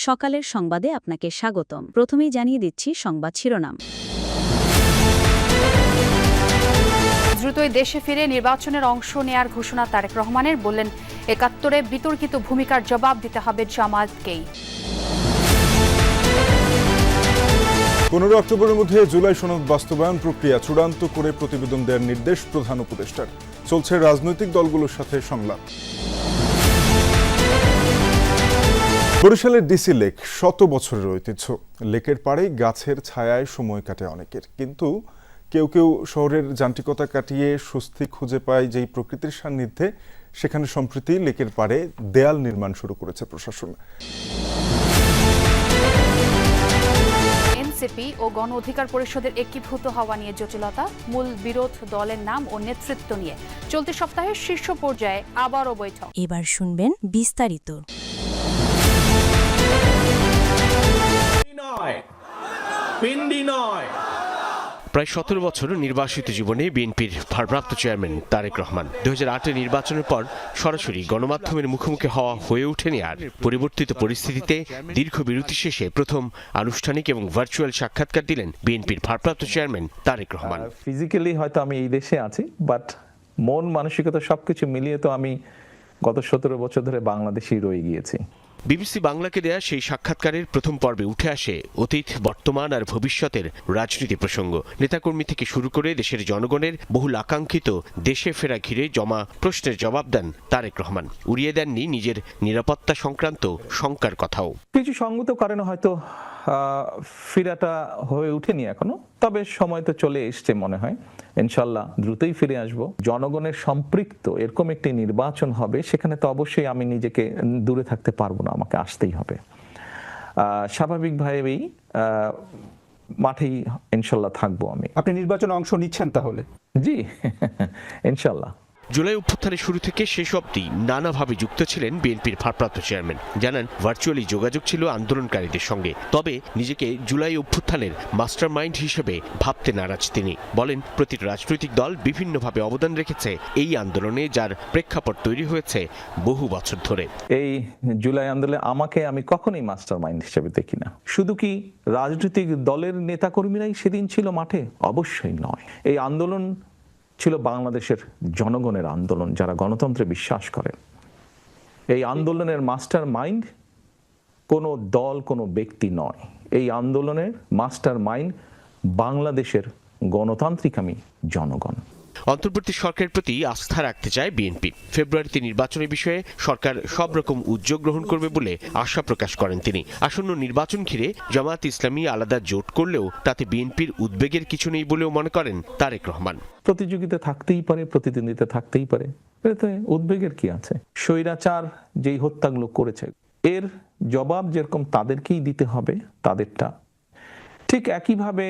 সকালের সংবাদে আপনাকে স্বাগতম। প্রথমেই জানিয়ে দিচ্ছি সংবাদ শিরোনাম। দ্রুতই দেশে ফিরে নির্বাচনের অংশ নেয়ার ঘোষণা তারেক রহমানের, বললেন ৭১-এ বিতর্কিত ভূমিকার জবাব দিতে হবে জামায়াতকেই। 15 অক্টোবরের মধ্যে জুলাই সনদ বাস্তবায়ন প্রক্রিয়া চূড়ান্ত করে প্রতিবেদন দেওয়ার নির্দেশ প্রধান উপদেষ্টার। চলছে রাজনৈতিক দলগুলোর সাথে সংলাপ। বরিশালের ডিসি লেক শত বছরের ঐতিহ্য। লেকের পাড়ে গাছের ছায়ায় সময় কাটে অনেকের, কিন্তু কেউ কেউ শহরের যান্ত্রিকতা কাটিয়ে স্বস্তি খুঁজে পায় যেই প্রকৃতির সান্নিধ্যে। সেখানে সম্প্রতি লেকের পাড়ে দেয়াল নির্মাণ শুরু করেছে প্রশাসন। এনসিপি ও গণ অধিকার পরিষদের একীভূত হওয়া নিয়ে জটিলতা, মূল বিরোধ দলের নাম ও নেতৃত্ব নিয়ে চলতি সপ্তাহে শীর্ষ পর্যায়ে আবারও বৈঠক। এবার শুনবেন বিস্তারিত। প্রায় ১৭ বছর নির্বাসিত জীবনে বিএনপির ভারপ্রাপ্ত চেয়ারম্যান তারেক রহমান ২০০৮-এর নির্বাচনের পর সরাসরি গণমাধ্যমের মুখোমুখি হওয়া হয়ে ওঠেনি আর। পরিবর্তিত পরিস্থিতিতে দীর্ঘ বিরতি শেষে প্রথম আনুষ্ঠানিক এবং ভার্চুয়াল সাক্ষাৎকার দিলেন বিএনপির ভারপ্রাপ্ত চেয়ারম্যান তারেক রহমান। ফিজিক্যালি হয়তো আমি এই দেশে আছি, বাট মন মানসিকতা সবকিছু মিলিয়ে তো আমি গত ১৭ বছর ধরে বাংলাদেশেই রয়ে গিয়েছি। বিবিসি বাংলাকে দেয়া সেই সাক্ষাৎকারের প্রথম পর্বে উঠে আসে অতীত, বর্তমান আর ভবিষ্যতের রাজনীতি প্রসঙ্গ। নেতাকর্মী থেকে শুরু করে দেশের জনগণের বহুল আকাঙ্ক্ষিত দেশে ফেরা ঘিরে জমা প্রশ্নের জবাব দেন তারেক রহমান। উড়িয়ে দেননি নিজের নিরাপত্তা সংক্রান্ত শঙ্কার কথাও। কিছু সঙ্গত কারণে হয়তো ফিরাটা হয়ে ওঠেনি এখনো, তবে সময় তো চলে এসছে মনে হয়। ইনশাল্লাহ দ্রুতই ফিরে আসব। জনগণের সম্পৃক্ত এরকম একটি নির্বাচন হবে, সেখানে তো অবশ্যই আমি নিজেকে দূরে থাকতে পারবো না, আমাকে আসতেই হবে। স্বাভাবিকভাবেই মাঠেই ইনশাল্লাহ থাকবো আমি। আপনি নির্বাচনে অংশ নিচ্ছেন তাহলে? জি, ইনশাল্লাহ। জুলাই অভ্যুত্থানের শুরু থেকে শেষ অবধি নানাভাবে যুক্ত ছিলেন বিএনপির ভারপ্রাপ্ত চেয়ারম্যান। জানান ভার্চুয়ালি যোগাযোগ ছিল আন্দোলনকারীদের সঙ্গে, তবে নিজেকে জুলাই অভ্যুত্থানের মাস্টার মাইন্ড হিসেবে ভাবতে নারাজ তিনি। বলেন প্রতিটি রাজনৈতিক দল বিভিন্নভাবে অবদান রেখেছে এই আন্দোলনে, যার প্রেক্ষাপট তৈরি হয়েছে বহু বছর ধরে। এই জুলাই আন্দোলনে আমি কখনোই মাস্টার মাইন্ড হিসেবে দেখি না। শুধু কি রাজনৈতিক দলের নেতাকর্মীরাই সেদিন ছিল মাঠে? অবশ্যই নয়। এই আন্দোলন ছিল বাংলাদেশের জনগণের আন্দোলন, যারা গণতন্ত্রে বিশ্বাস করেন। এই আন্দোলনের মাস্টার মাইন্ড কোনো দল, কোনো ব্যক্তি নয়। এই আন্দোলনের মাস্টার মাইন্ড বাংলাদেশের গণতান্ত্রিক জনগণ। অন্তর্বর্তী সরকারের প্রতি আস্থা রাখতে চায় বিএনপি। ফেব্রুয়ারিতে নির্বাচনের বিষয়ে সরকার সব রকম উদ্যোগ গ্রহণ করবে বলে আশা প্রকাশ করেন তিনি। আসন্ন নির্বাচন ঘিরে জামায়াত ইসলামী আলাদা জোট করলেও তাতে বিএনপির উদ্বেগের কিছু নেই বলেও মনে করেন তারেক রহমান। প্রতিযোগিতা থাকতেই পারে, প্রতিদ্বন্দ্বিতা থাকতেই পারে, এতে উদ্বেগের কি আছে? স্বৈরাচার যেই হত্যাগুলো করেছে, এর জবাব যেরকম তাদেরকেই দিতে হবে তাদেরটা, ঠিক একইভাবে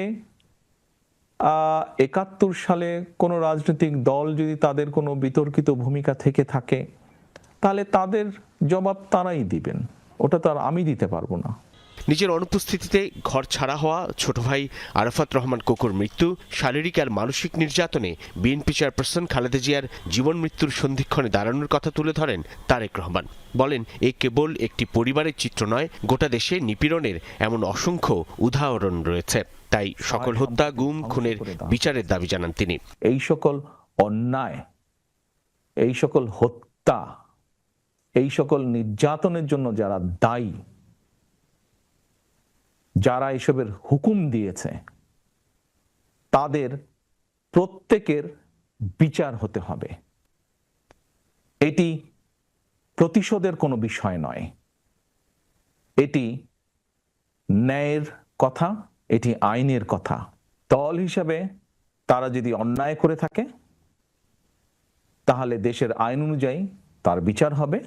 ৭১ সালে কোনো রাজনৈতিক দল যদি তাদের কোনো বিতর্কিত ভূমিকা থেকে থাকে, তাহলে তাদের জবাব তারাই দিবেন, ওটা তো আর আমি দিতে পারবো না। নিজের অনুপস্থিতিতে ঘর ছাড়া হওয়া ছোট ভাই আরাফাত রহমান কোকোর মৃত্যু, শারীরিক আর মানসিক নির্যাতনে বিএনপি চেয়ারপারসন খালেদা জিয়ার জীবন মৃত্যুর সন্ধিক্ষণে দাঁড়ানোর কথা তুলে ধরেন তারেক রহমান। বলেন এ কেবল একটি পরিবারের চিত্র নয়, গোটা দেশে নিপীড়নের এমন অসংখ্য উদাহরণ রয়েছে। তাই সকল হত্যা, গুম, খুনের বিচারের দাবি জানান তিনি। এই সকল অন্যায়, এই সকল হত্যা, এই সকল নির্যাতনের জন্য যারা দায়ী, যারা এসবের হুকুম দিয়েছে, তাদের প্রত্যেকের বিচার হতে হবে। এটি প্রতিশোধের কোনো বিষয় নয়, এটি ন্যায়ের কথা, এটি আইনের কথা। দল হিসাবে তারা যদি অন্যায় করে থাকে, তাহলে দেশের আইন অনুযায়ী তার বিচার হবে।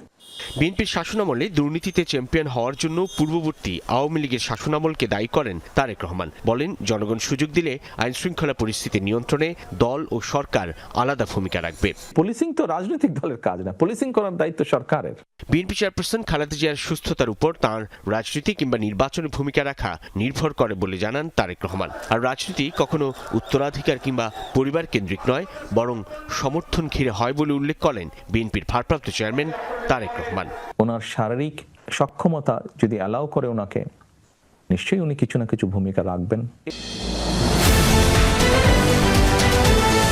বিএনপির শাসনামলে দুর্নীতিতে চ্যাম্পিয়ন হওয়ার জন্য পূর্ববর্তী আওয়ামী লীগের শাসনামলকে দায়ী করেন তারেক রহমান। বলেন জনগণ সুযোগ দিলে আইন শৃঙ্খলা পরিস্থিতি নিয়ন্ত্রণে দল ও সরকার আলাদা ভূমিকা রাখবে। পুলিশিং তো রাজনৈতিক দলের কাজ না, পুলিশিং করার দায়িত্ব সরকারের। বিএনপি চেয়ারপারসন খালেদা জিয়ার সুস্থতার উপর তাঁর রাজনীতি কিংবা নির্বাচনে ভূমিকা রাখা নির্ভর করে বলে জানান তারেক রহমান। আর রাজনীতি কখনো উত্তরাধিকার কিংবা পরিবার কেন্দ্রিক নয়, বরং সমর্থন ঘিরে হয় বলে উল্লেখ করেন বিএনপির ভারপ্রাপ্ত চেয়ারম্যান তারেক রহমান। ওনার শারীরিক সক্ষমতা যদি অ্যালাউ করে ওনাকে, নিশ্চয়ই উনি কিছু না কিছু ভূমিকা রাখবেন।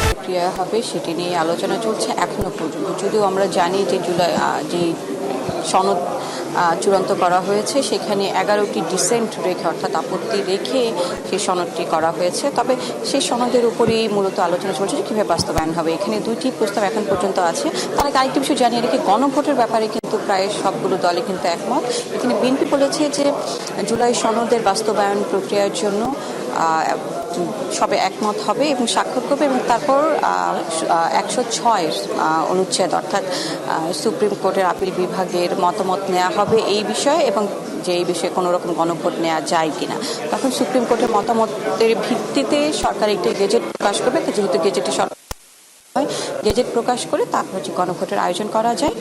প্রক্রিয়া হবে সেটি নিয়ে আলোচনা চলছে এখনো পর্যন্ত, যদিও আমরা জানি যে জুলাই যে সনদ চূড়ান্ত করা হয়েছে সেখানে 11টি ডিসেন্ট রেখে অর্থাৎ আপত্তি রেখে সেই সনদটি করা হয়েছে। তবে সেই সনদের উপরেই মূলত আলোচনা চলছে যে কীভাবে বাস্তবায়ন হবে। এখানে 2টি প্রস্তাব এখন পর্যন্ত আছে। তার আগে আরেকটি বিষয় জানিয়ে রেখে, গণভোটের ব্যাপারে কিন্তু প্রায় সবগুলো দলে কিন্তু একমত। এখানে বিএনপি বলেছে যে জুলাই সনদের বাস্তবায়ন প্রক্রিয়ার জন্য সবে একমত হবে এবং স্বাক্ষর করবে, এবং তারপর 106 অনুচ্ছেদ অর্থাৎ সুপ্রিম কোর্টের আপিল বিভাগের মতামত নেওয়া হবে এই বিষয়ে, এবং যে এই বিষয়ে কোনো রকম গণভোট নেওয়া যায় কিনা। তখন সুপ্রিম কোর্টের মতামতের ভিত্তিতে সরকার একটি গেজেট প্রকাশ করবে, যেহেতু গেজেটে গেজেট প্রকাশ করে তারপর হচ্ছে গণভোটের আয়োজন করা যায়।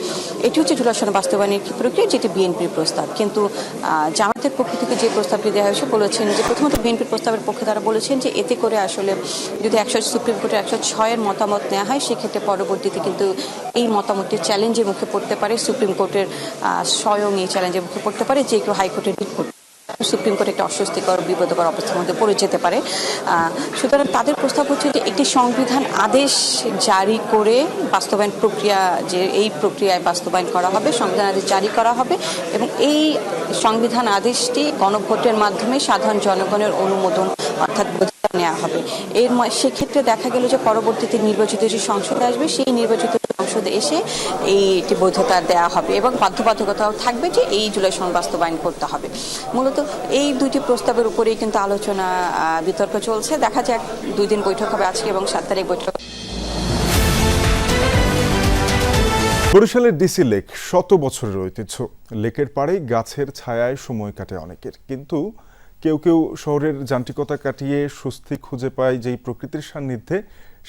এটি হচ্ছে জুলাই সনদ বাস্তবায়নের কি প্রক্রিয়া, যেটি বিএনপির প্রস্তাব। কিন্তু জামাতের পক্ষ থেকে যে প্রস্তাবটি দেওয়া হয়েছে বলেছেন যে, প্রথমত বিএনপির প্রস্তাবের পক্ষে তারা বলেছেন যে এতে করে আসলে যদি সুপ্রিম কোর্টের 106 মতামত নেওয়া হয়, সেক্ষেত্রে পরবর্তীতে কিন্তু এই মতামতটি চ্যালেঞ্জের মুখে পড়তে পারে। সুপ্রিম কোর্টের স্বয়ং এই চ্যালেঞ্জের মুখে পড়তে পারে, যে কেউ হাইকোর্টের রিট করতে, সুপ্রিম কোর্ট একটা অস্বস্তিকর বিপদকর অবস্থার মধ্যে পড়ে যেতে পারে। সুতরাং তাদের প্রস্তাব হচ্ছে যে একটি সংবিধান আদেশ জারি করে বাস্তবায়ন প্রক্রিয়া, যে এই প্রক্রিয়ায় বাস্তবায়ন করা হবে, সংবিধান আদেশ জারি করা হবে এবং এই সংবিধান আদেশটি গণভোটের মাধ্যমে সাধারণ জনগণের অনুমোদন অর্থাৎ নেওয়া হবে। সেক্ষেত্রে দেখা গেল যে পরবর্তীতে নির্বাচিত যে সংসদে আসবে, সেই নির্বাচিত সংসদে এসে এইটি বৈধতা দেওয়া হবে এবং বাধ্যবাধকতাও থাকবে যে এই জুলাই সনদ বাস্তবায়ন করতে হবে। মূলত এই 2টি প্রস্তাবের উপরেই কিন্তু আলোচনা বিতর্ক চলছে। দেখা যাক, 2 দিন বৈঠক হবে আজকে এবং 7 তারিখ বৈঠক। বরিশালের ডিসি লেক শত বছরের ঐতিহ্য। লেকের পাড়ে গাছের ছায়ায় সময় কাটে অনেকের, কিন্তু কেউ কেউ শহরের যান্ত্রিকতা কাটিয়ে স্বস্তি খুঁজে পায় যেই প্রকৃতির সান্নিধ্যে,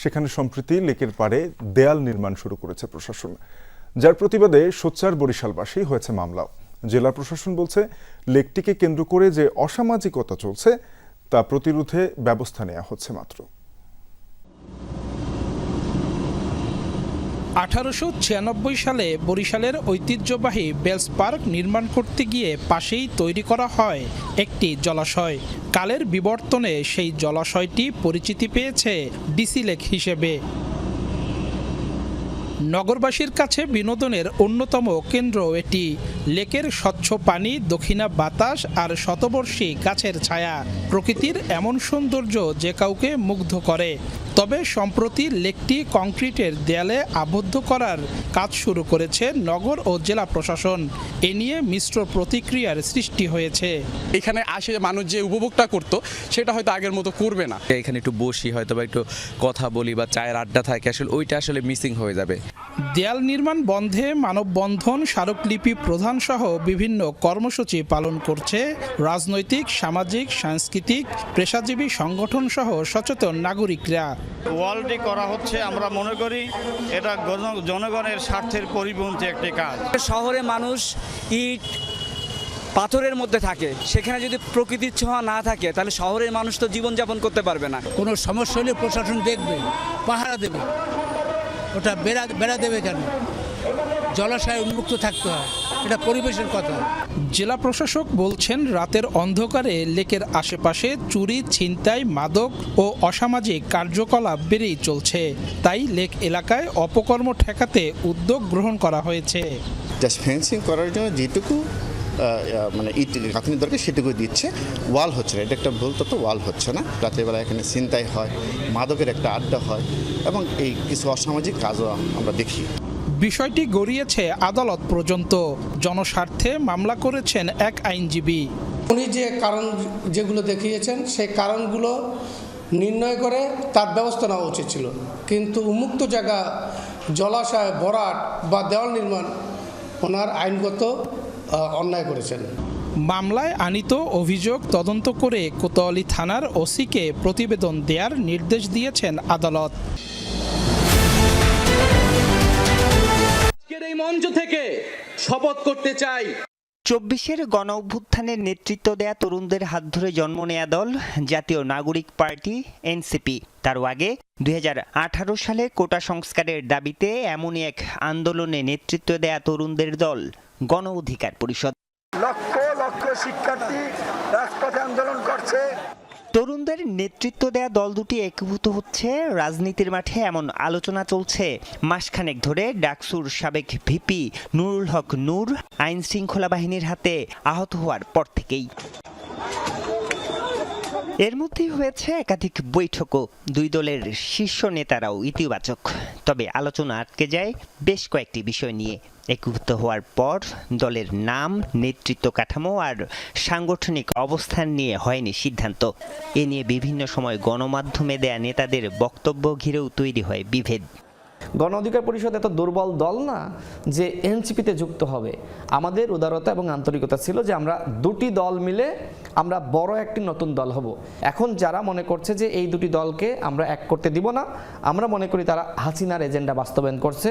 সেখানে সম্প্রতি লেকের পাড়ে দেয়াল নির্মাণ শুরু করেছে প্রশাসন, যার প্রতিবাদে সোচ্চার বরিশালবাসী হয়েছে মামলাও। জেলা প্রশাসন বলছে, লেকটিকে কেন্দ্র করে যে অসামাজিকতা চলছে তা প্রতিরোধে ব্যবস্থা নেওয়া হচ্ছে মাত্র। 1896 সালে বরিশালের ঐতিহ্যবাহী বেলস পার্ক নির্মাণ করতে গিয়ে পাশেই তৈরি করা হয় একটি জলাশয়। কালের বিবর্তনে সেই জলাশয়টি পরিচিতি পেয়েছে ডিসি লেক হিসেবে। নগরবাসীর কাছে বিনোদনের অন্যতম কেন্দ্র এটি। লেকের স্বচ্ছ পানি, দক্ষিণা বাতাস আর শতবর্ষী গাছের ছায়া, প্রকৃতির এমন সৌন্দর্য যে কাউকে মুগ্ধ করে। তবে সম্প্রতি লেকটি কংক্রিটের দেয়ালে আবদ্ধ করার কাজ শুরু করেছে নগর ও জেলা প্রশাসন। এ নিয়ে মিশ্র প্রতিক্রিয়ার সৃষ্টি হয়েছে। এখানে আসে মানুষ যে উপভোগটা করতো সেটা হয়তো আগের মতো করবে না। এখানে একটু বসি, হয়তো বা একটু কথা বলি বা চায়ের আড্ডা থাকে, আসলে ওইটা আসলে মিসিং হয়ে যাবে। দেয়াল নির্মাণ বন্ধে মানববন্ধন, স্মারকলিপি প্রদান সহ বিভিন্ন কর্মসূচি পালন করছে রাজনৈতিক, সামাজিক, সাংস্কৃতিক, পেশাজীবী সংগঠন সহ সচেতন নাগরিকরা। ওয়ালটি করা হচ্ছে, আমরা মনে করি এটা জনগণের স্বার্থের পরিপন্থী একটি কাজ। শহরে মানুষ ইট পাথরের মধ্যে থাকে, সেখানে যদি প্রকৃতির ছোঁয়া না থাকে তাহলে শহরের মানুষ তো জীবনযাপন করতে পারবে না। কোনো সমস্যা হলে প্রশাসন দেখবে, পাহারা দেবে। ওটা বেড়া দেবে কেন? জলাশয় উন্মুক্ত থাকতে হয়, এটা পরিবেশের কথা। জেলা প্রশাসক বলছেন, রাতের অন্ধকারে লেকের আশেপাশে চুরি, ছিনতাই, মাদক ও অসামাজিক কার্যকলাপ বেড়েই চলছে। তাই লেক এলাকায় অপকর্ম ঠেকাতে উদ্যোগ গ্রহণ করা হয়েছে। জাস্ট ফেন্সিং করার জন্য যেটুকু মানে ইট গাঁথনি দরকার সেটুকু দিচ্ছে, ওয়াল হচ্ছে না। এটা একটা ভুল তথ্য, ওয়াল হচ্ছে না। রাতের বেলা এখানে ছিনতাই হয়, মাদকের একটা আড্ডা হয় এবং এই কিছু অসামাজিক কাজও আমরা দেখি। বিষয়টি গড়িয়েছে আদালত পর্যন্ত। জনস্বার্থে মামলা করেছেন এক আইনজীবী। উনি যে কারণ যেগুলো দেখিয়েছেন সেই কারণগুলো নির্ণয় করে তার ব্যবস্থা নেওয়া উচিত ছিল, কিন্তু উন্মুক্ত জায়গা, জলাশয় ভরাট বা দেওয়াল নির্মাণ ওনার আইনগত অন্যায় করেছেন। মামলায় আনিত অভিযোগ তদন্ত করে কোতোয়ালি থানার ওসিকে প্রতিবেদন দেওয়ার নির্দেশ দিয়েছেন আদালত। এই মঞ্চ থেকে শপথ করতে চাই, 24-এর গণ অভ্যুত্থানের নেতৃত্ব দেয়া তরুণদের হাত ধরে জন্ম নেয়া দল জাতীয় নাগরিক পার্টি এনসিপি। তার আগে 2018 সালে কোটা সংস্কারের দাবিতে এমনই এক আন্দোলনে নেতৃত্ব দেয়া তরুণদের দল গণ অধিকার পরিষদ। লক্ষ লক্ষ শিক্ষার্থী রাজপথে আন্দোলন করছে। তরুণদের নেতৃত্ব দেয়া দল দুটি একীভূত হচ্ছে রাজনীতির মাঠে এমন আলোচনা চলছে মাসখানেক ধরে ডাকসুর সাবেক ভিপি নুরুল হক নূর আইন শৃঙ্খলা বাহিনীর হাতে আহত হওয়ার পর থেকেই। এর মধ্যেই হয়েছে একাধিক বৈঠকও, দুই দলের শীর্ষ নেতারাও ইতিবাচক। তবে আলোচনা আটকে যায় বেশ কয়েকটি বিষয় নিয়ে। একীভূত হওয়ার পর দলের নাম, নেতৃত্ব কাঠামো আর সাংগঠনিক অবস্থান নিয়ে হয়নি সিদ্ধান্ত। এ নিয়ে বিভিন্ন সময় গণমাধ্যমে দেয়া নেতাদের বক্তব্য ঘিরেও তৈরি হয় বিভেদ। গণ অধিকার পরিষদ এত দুর্বল দল না যে এনসিপিতে যুক্ত হবে। আমাদের উদারতা এবং আন্তরিকতা ছিল যে আমরা দুটি দল মিলে আমরা বড় একটি নতুন দল হব। এখন যারা মনে করছে যে এই দুটি দলকে আমরা এক করতে দিব না, আমরা মনে করি তারা হাসিনার এজেন্ডা বাস্তবায়ন করছে।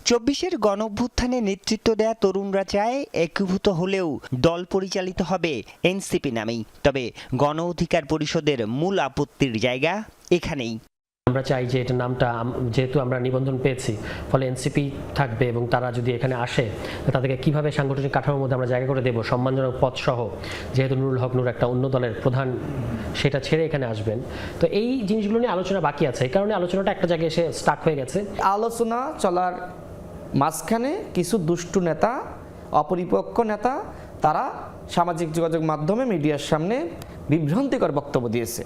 24-এর গণঅভ্যুত্থানে নেতৃত্ব দেয়া তরুণরা চায় একীভূত হলেও দল পরিচালিত হবে এনসিপি নামেই। তবে গণ অধিকার পরিষদের মূল আপত্তির জায়গা এখানেই। আমরা চাই যে এটা নামটা, যেহেতু আমরা নিবন্ধন পেয়েছি, ফলে এনসিপি থাকবে এবং তারা যদি এখানে আসে তাদেরকে কিভাবে সাংগঠনিক কাঠামোর মধ্যে আমরা জায়গা করে দেব, সম্মানজনক পদ সহ, যেহেতু নুরুল হক নূর একটা অন্য দলের প্রধান, সেটা ছেড়ে এখানে আসবেন। তো এই জিনিসগুলো নিয়ে আলোচনা বাকি আছে, এই কারণে আলোচনাটা একটা জায়গায় এসে স্টাক হয়ে গেছে। আলোচনা চলার মাঝখানে কিছু দুষ্টু নেতা, অপরিপক্ক নেতা, তারা সামাজিক যোগাযোগ মাধ্যমে মিডিয়ার সামনে বিভ্রান্তিকর বক্তব্য দিয়েছে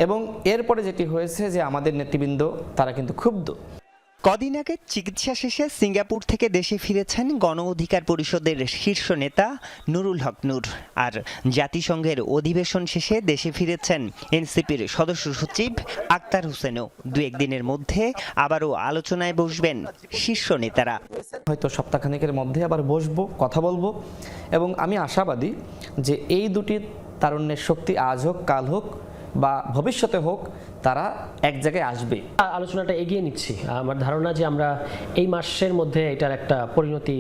এবং এরপরে যেটি হয়েছে যে আমাদের নেতৃবৃন্দ তারা কিন্তু ক্ষুব্ধ। কদিন আগে চিকিৎসা শেষে সিঙ্গাপুর থেকে দেশে ফিরেছেন গণ অধিকার পরিষদের শীর্ষ নেতা নুরুল হক নূর। আর জাতিসংঘের অধিবেশন শেষে দেশে ফিরেছেন এনসিপির সদস্য সচিব আক্তার হোসেনও। দু একদিনের মধ্যে আবারও আলোচনায় বসবেন শীর্ষ নেতারা। হয়তো সপ্তাহখানেকের মধ্যে আবার বসবো, কথা বলবো এবং আমি আশাবাদী যে এই দুটি তারুণ্যের শক্তি আজ হোক, কাল হোক বা ভবিষ্যতে হোক, তারা এক জায়গায় আসবে। আলোচনাটা এগিয়ে নিচ্ছি। আমার ধারণা যে আমরা এই মাসের মধ্যে এটার একটা পরিণতি